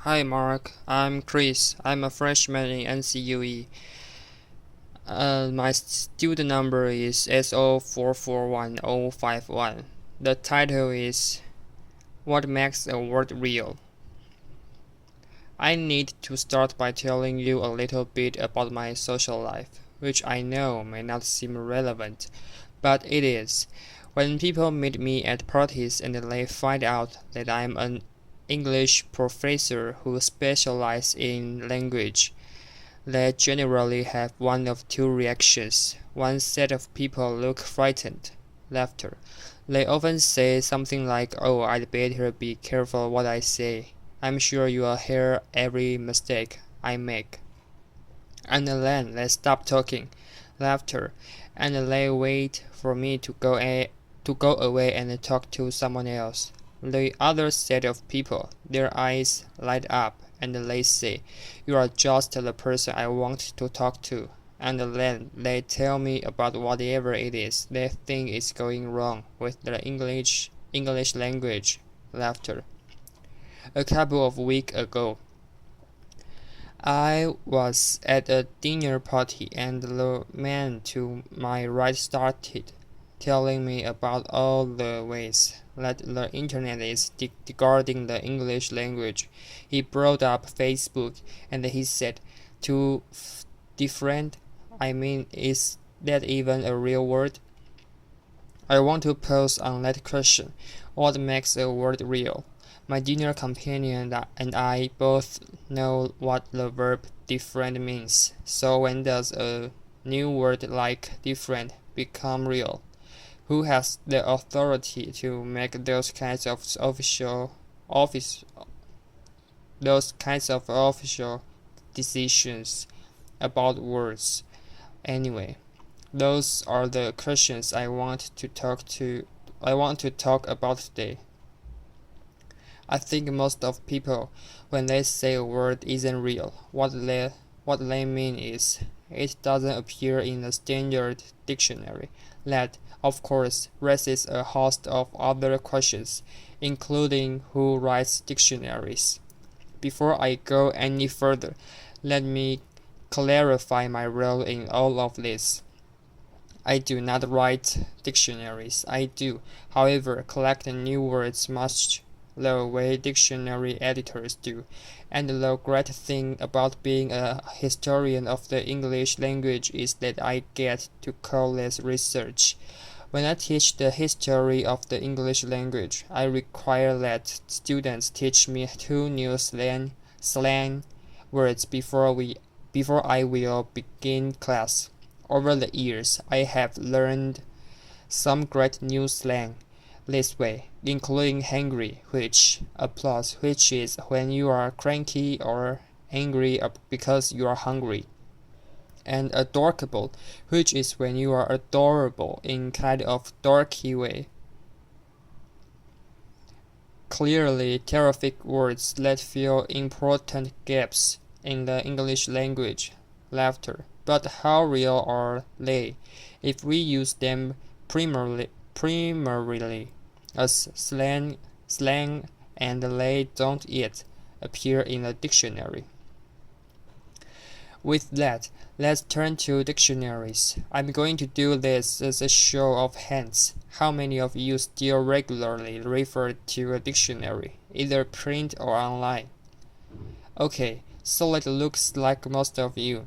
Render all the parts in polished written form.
Hi Mark, I'm Chris. I'm a freshman in NCUE. My student number is SO441051. The title is What Makes a Word Real? I need to start by telling you a little bit about my social life, which I know may not seem relevant, but it is. When people meet me at parties and they find out that I'm an English professor who specializes in language, they generally have one of two reactions. One set of people look frightened, laughter. They often say something like, "Oh, I'd better be careful what I say. I'm sure you'll hear every mistake I make." And then they stop talking, laughter, and they wait for me to go away and talk to someone else. The other set of people, their eyes light up, and they say, "You are just the person I want to talk to." And then they tell me about whatever it is they think is going wrong with the English language. Laughter. A couple of weeks ago, I was at a dinner party and the man to my right started telling me about all the ways that the internet is degrading the English language. He brought up Facebook and he said, "Too different? I mean, is that even a real word?" I want to pose on that question. What makes a word real? My dinner companion and I both know what the verb different means. So when does a new word like different become real? Who has the authority to make office those kinds of official decisions about words? Anyway, those are the questions I want to talk about today. I think most of people, when they say a word isn't real, what they mean is it doesn't appear in the standard dictionary. That, of course, raises a host of other questions, including who writes dictionaries. Before I go any further, let me clarify my role in all of this. I do not write dictionaries. I do, however, collect new words much the way dictionary editors do. And the great thing about being a historian of the English language is that I get to call this research. When I teach the history of the English language, I require that students teach me two new slang words before I will begin class. Over the years, I have learned some great new slang this way, including hangry, which is when you are cranky or angry because you are hungry, and adorkable, which is when you are adorable in kind of dorky way. Clearly terrific words that fill important gaps in the English language. Laughter. But how real are they if we use them primarily as slang and they don't yet appear in a dictionary? With that, let's turn to dictionaries. I'm going to do this as a show of hands. How many of you still regularly refer to a dictionary, either print or online? Okay, so it looks like most of you.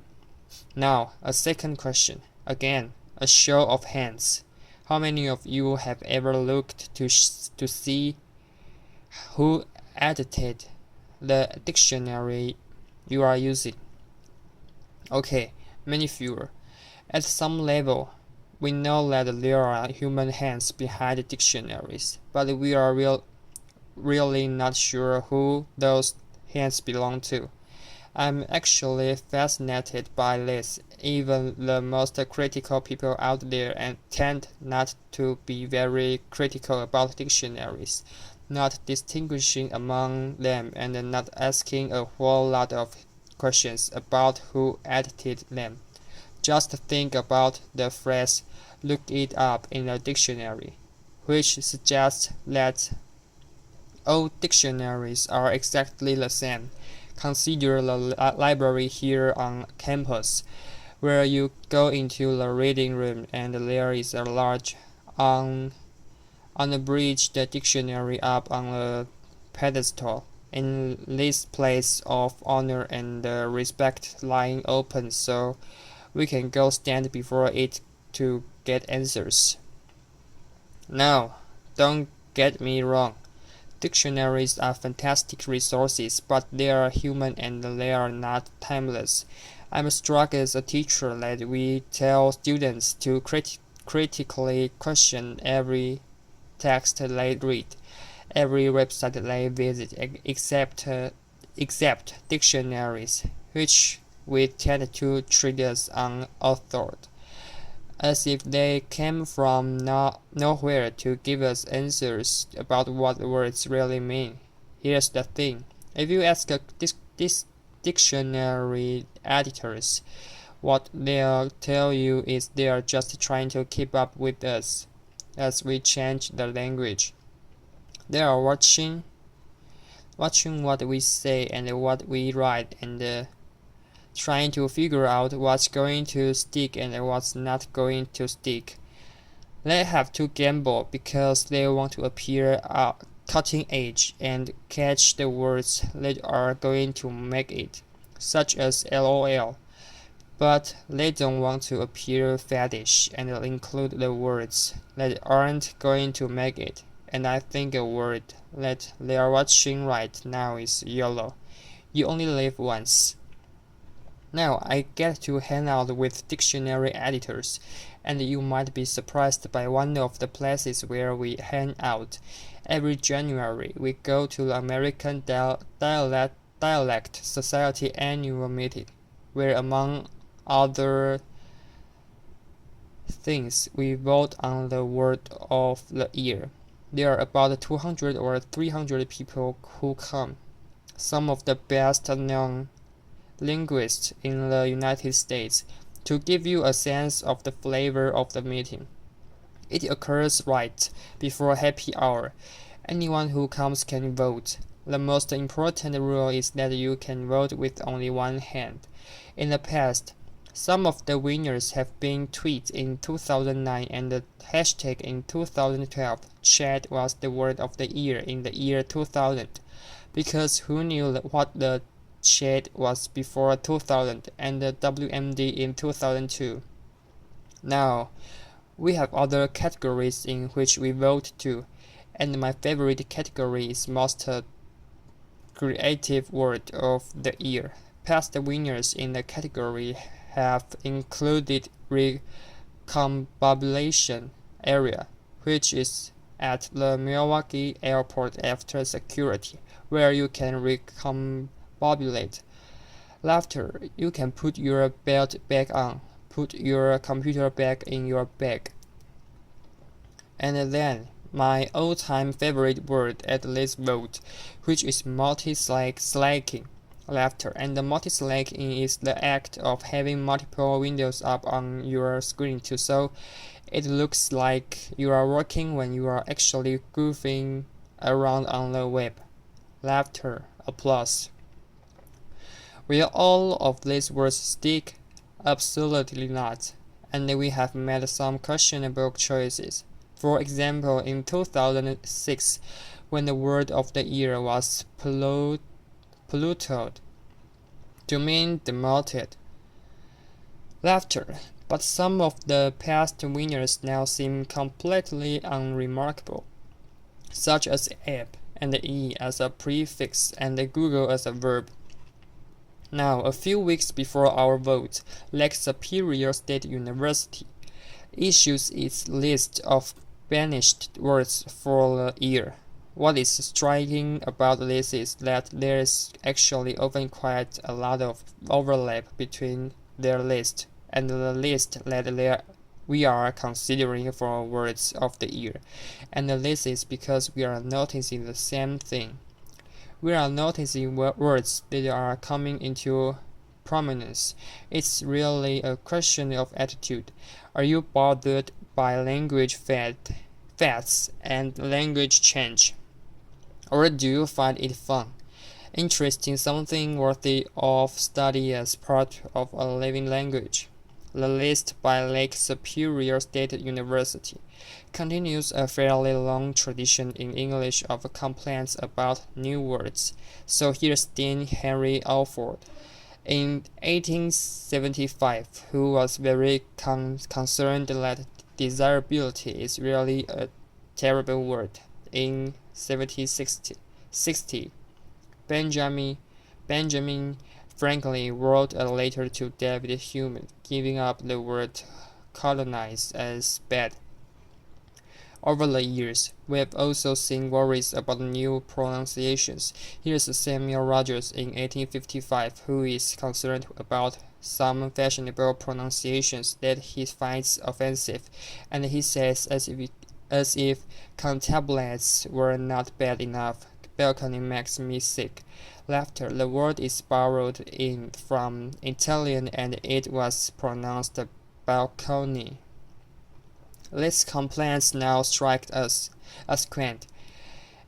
Now, a second question. Again, a show of hands. How many of you have ever looked to see who edited the dictionary you are using? Okay, many fewer. At some level, we know that there are human hands behind dictionaries, but we are really not sure who those hands belong to. I'm actually fascinated by this. Even the most critical people out there and tend not to be very critical about dictionaries, not distinguishing among them and not asking a whole lot of questions about who edited them. Just think about the phrase "look it up in a dictionary," which suggests that All dictionaries are exactly the same. Consider the library here on campus, where you go into the reading room and there is a large unabridged dictionary up on a pedestal. In this place of honor and respect lying open so we can go stand before it to get answers. Now, don't get me wrong. Dictionaries are fantastic resources, but they are human and they are not timeless. I'm struck as a teacher that we tell students to critically question every text they read, every website they visit, except dictionaries, which we tend to treat as unauthored, as if they came from nowhere to give us answers about what words really mean. Here's the thing. If you ask dictionary editors, what they'll tell you is they are just trying to keep up with us as we change the language. They are watching what we say and what we write and trying to figure out what's going to stick and what's not going to stick. They have to gamble because they want to appear cutting edge and catch the words that are going to make it, such as LOL. But they don't want to appear faddish and include the words that aren't going to make it. And I think a word that they are watching right now is YOLO. You only live once. Now I get to hang out with dictionary editors, and you might be surprised by one of the places where we hang out. Every January, we go to the American Dialect Society annual meeting, where among other things, we vote on the word of the year. There are about 200 or 300 people who come, some of the best known linguists in the United States. To give you a sense of the flavor of the meeting, it occurs right before happy hour. Anyone who comes can vote. The most important rule is that you can vote with only one hand. In the past, some of the winners have been tweeted in 2009 and the hashtag in 2012. Chat was the word of the year in the year 2000, because who knew what the chat was before 2000 and the WMD in 2002. Now, we have other categories in which we vote too, and my favorite category is most creative word of the year. Past winners in the category have included recombobulation area, which is at the Milwaukee airport after security, where you can recombobulate. Laughter, you can put your belt back on, put your computer back in your bag. And then, my all-time favorite word at this vote, which is multi-slacking. Laughter, and the multi-slacking is the act of having multiple windows up on your screen too, so it looks like you are working when you are actually goofing around on the web. Laughter, applause. Will all of these words stick? Absolutely not, and we have made some questionable choices. For example, in 2006, when the word of the year was polluted, to mean demoted. Laughter, but some of the past winners now seem completely unremarkable, such as app and e as a prefix and Google as a verb. Now, a few weeks before our vote, Lake Superior State University issues its list of banished words for the year. What is striking about this is that there is actually often quite a lot of overlap between their list and the list that we are considering for words of the year, and this is because we are noticing the same thing. We are noticing words that are coming into prominence. It's really a question of attitude. Are you bothered by language fads and language change? Or do you find it fun, interesting, something worthy of study as part of a living language? The list by Lake Superior State University continues a fairly long tradition in English of complaints about new words. So here's Dean Henry Alford in 1875, who was very concerned that desirability is really a terrible word. In 1760, Benjamin Franklin wrote a letter to David Hume, giving up the word colonize as bad. Over the years, we have also seen worries about new pronunciations. Here's Samuel Rogers in 1855, who is concerned about some fashionable pronunciations that he finds offensive, and he says as if cantablets were not bad enough. Balcony makes me sick. Laughter. The word is borrowed in from Italian and it was pronounced balcony. These complaints now strike us as quaint,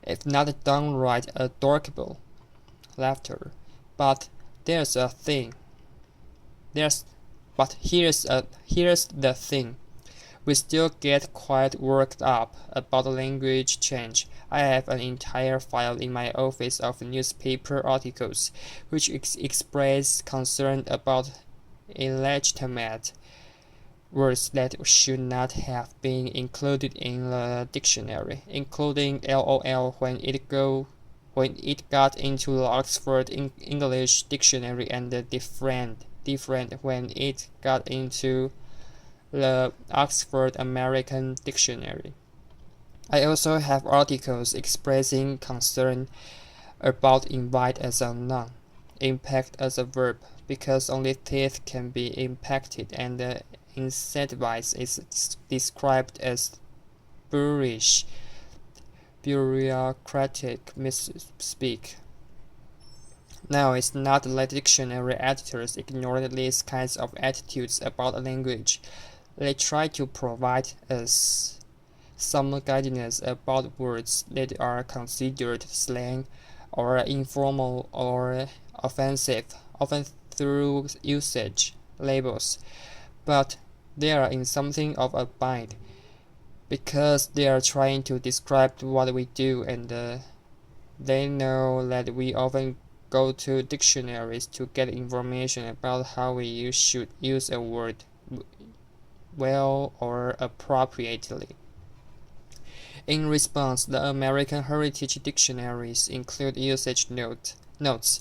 if not downright adorable. Laughter. But there's a thing. Here's the thing. We still get quite worked up about language change. I have an entire file in my office of newspaper articles which express concern about illegitimate words that should not have been included in the dictionary, including LOL when it got into the Oxford English Dictionary and different when it got into the Oxford American Dictionary. I also have articles expressing concern about invite as a noun, impact as a verb, because only teeth can be impacted and the incentivize is described as boorish, bureaucratic misspeak. Now, it's not that dictionary editors ignore these kinds of attitudes about a language. They try to provide us some guidance about words that are considered slang or informal or offensive, often through usage labels. But they are in something of a bind, because they are trying to describe what we do, and they know that we often go to dictionaries to get information about how we should use a word well or appropriately. In response, the American Heritage Dictionaries include notes.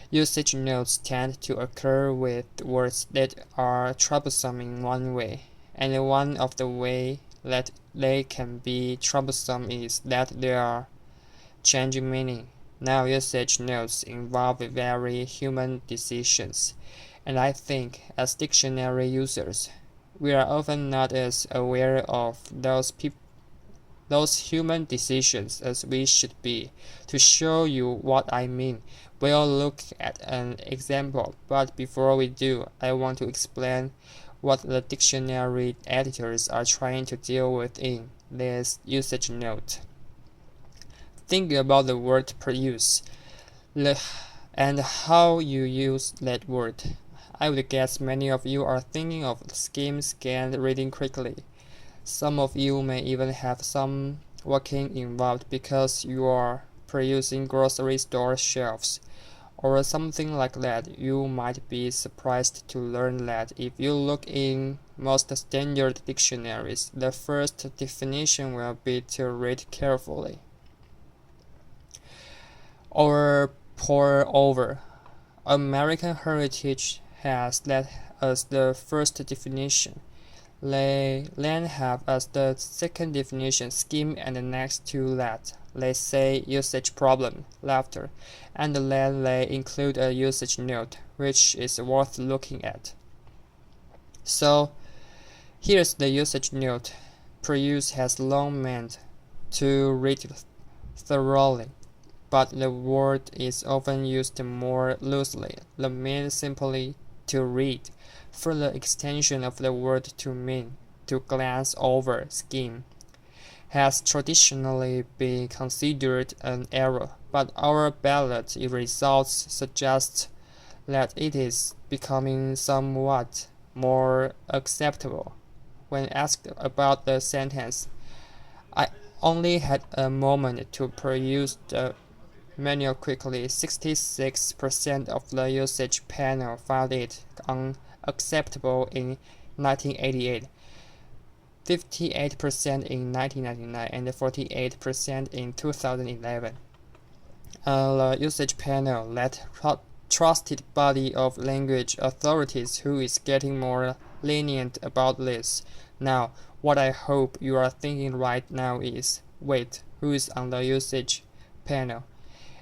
Usage notes tend to occur with words that are troublesome in one way, and one of the ways that they can be troublesome is that they are changing meaning. Now, usage notes involve very human decisions, and I think, as dictionary users, we are often not as aware of those human decisions as we should be. To show you what I mean, we'll look at an example, but before we do, I want to explain what the dictionary editors are trying to deal with in this usage note. Think about the word produce and how you use that word. I would guess many of you are thinking of skim, scan, reading quickly. Some of you may even have some walking involved because you are perusing grocery store shelves or something like that. You might be surprised to learn that if you look in most standard dictionaries, the first definition will be to read carefully or pore over. American Heritage has that as the first definition. They then have as the second definition scheme, and next to that they say usage problem, laughter, and then they include a usage note, which is worth looking at. So here's the usage note. Peruse has long meant to read thoroughly, but the word is often used more loosely. The means simply to read. Further extension of the word to mean to glance over, skim, has traditionally been considered an error, but our ballot results suggest that it is becoming somewhat more acceptable. When asked about the sentence, I only had a moment to peruse the manual quickly. 66% of the usage panel found it unacceptable in 1988, 58% in 1999, and 48% in 2011. The usage panel, that trusted body of language authorities who is getting more lenient about this. Now, what I hope you are thinking right now is, wait, who is on the usage panel?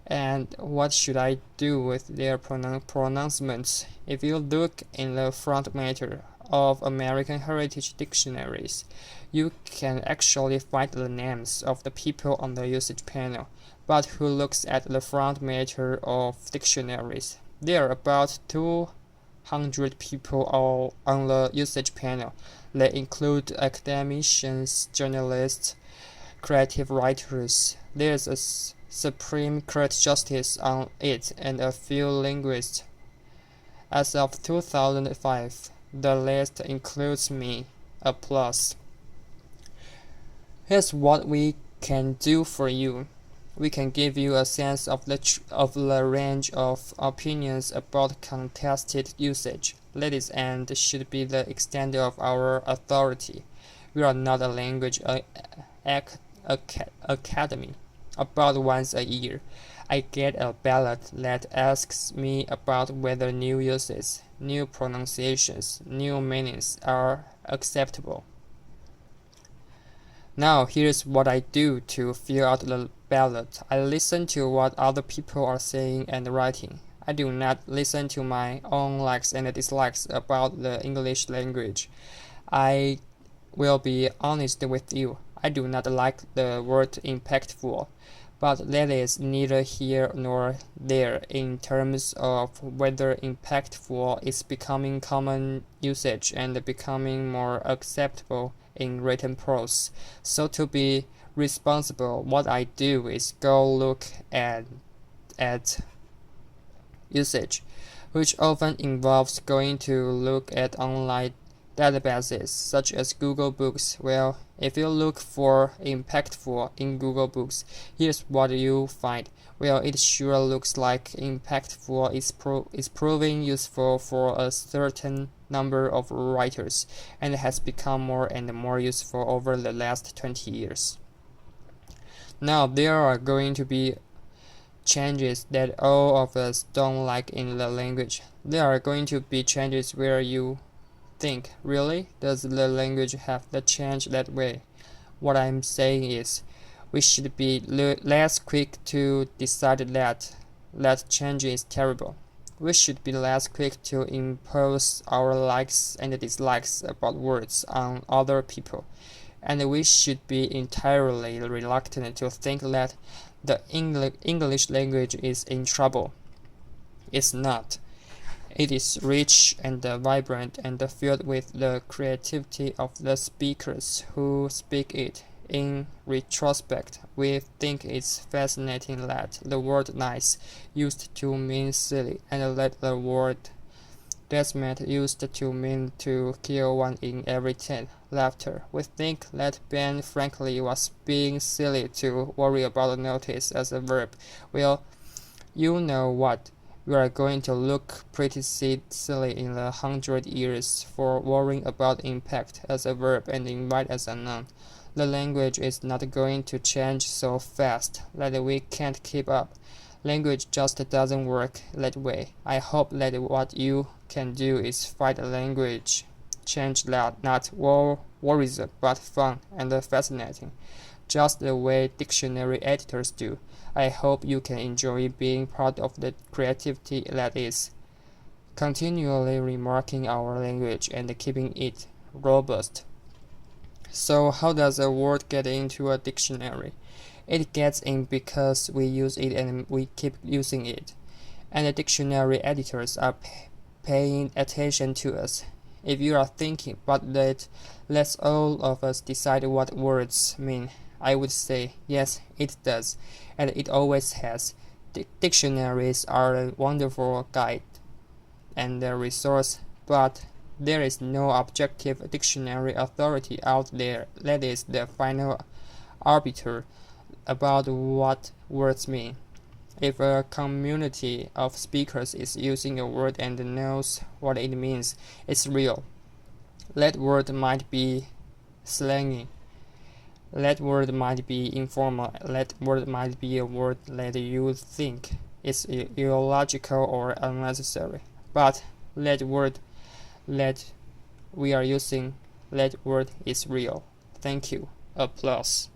And what should I do with their pronouncements? If you look in the front matter of American Heritage dictionaries, you can actually find the names of the people on the usage panel. But who looks at the front matter of dictionaries? There are about 200 people all on the usage panel. They include academicians, journalists, creative writers. There's a Supreme Court justice on it and a few linguists. As of 2005, the list includes me, a plus. Here's what we can do for you. We can give you a sense of the range of opinions about contested usage. That is and should be the extent of our authority. We are not a language academy. About once a year, I get a ballot that asks me about whether new uses, new pronunciations, new meanings are acceptable. Now here's what I do to fill out the ballot. I listen to what other people are saying and writing. I do not listen to my own likes and dislikes about the English language. I will be honest with you. I do not like the word impactful, but that is neither here nor there in terms of whether impactful is becoming common usage and becoming more acceptable in written prose. So to be responsible, what I do is go look at usage, which often involves going to look at online databases such as Google Books. Well, if you look for impactful in Google Books, here's what you find. Well, it sure looks like impactful is proving useful for a certain number of writers and has become more and more useful over the last 20 years. Now, there are going to be changes that all of us don't like in the language. There are going to be changes where you think, really? Does the language have to change that way? What I'm saying is, we should be less quick to decide that change is terrible. We should be less quick to impose our likes and dislikes about words on other people. And we should be entirely reluctant to think that the English language is in trouble. It's not. It is rich and vibrant and filled with the creativity of the speakers who speak it. In retrospect, we think it's fascinating that the word nice used to mean silly and that the word desmet used to mean to kill one in every 10. Laughter. We think that Ben frankly was being silly to worry about notice as a verb. Well, you know what? We are going to look pretty silly in 100 years for worrying about impact as a verb and invite as a noun. The language is not going to change so fast that we can't keep up. Language just doesn't work that way. I hope that what you can do is find a language change that not worrisome but fun and fascinating, just the way dictionary editors do. I hope you can enjoy being part of the creativity that is continually remarking our language and keeping it robust. So how does a word get into a dictionary? It gets in because we use it and we keep using it. And the dictionary editors are paying attention to us. If you are thinking, but let's all of us decide what words mean. I would say, yes, it does, and it always has. Dictionaries are a wonderful guide and a resource, but there is no objective dictionary authority out there that is the final arbiter about what words mean. If a community of speakers is using a word and knows what it means, it's real. That word might be slangy. That word might be informal. That word might be a word that you think is illogical or unnecessary. But that word that we are using, that word is real. Thank you. Applause.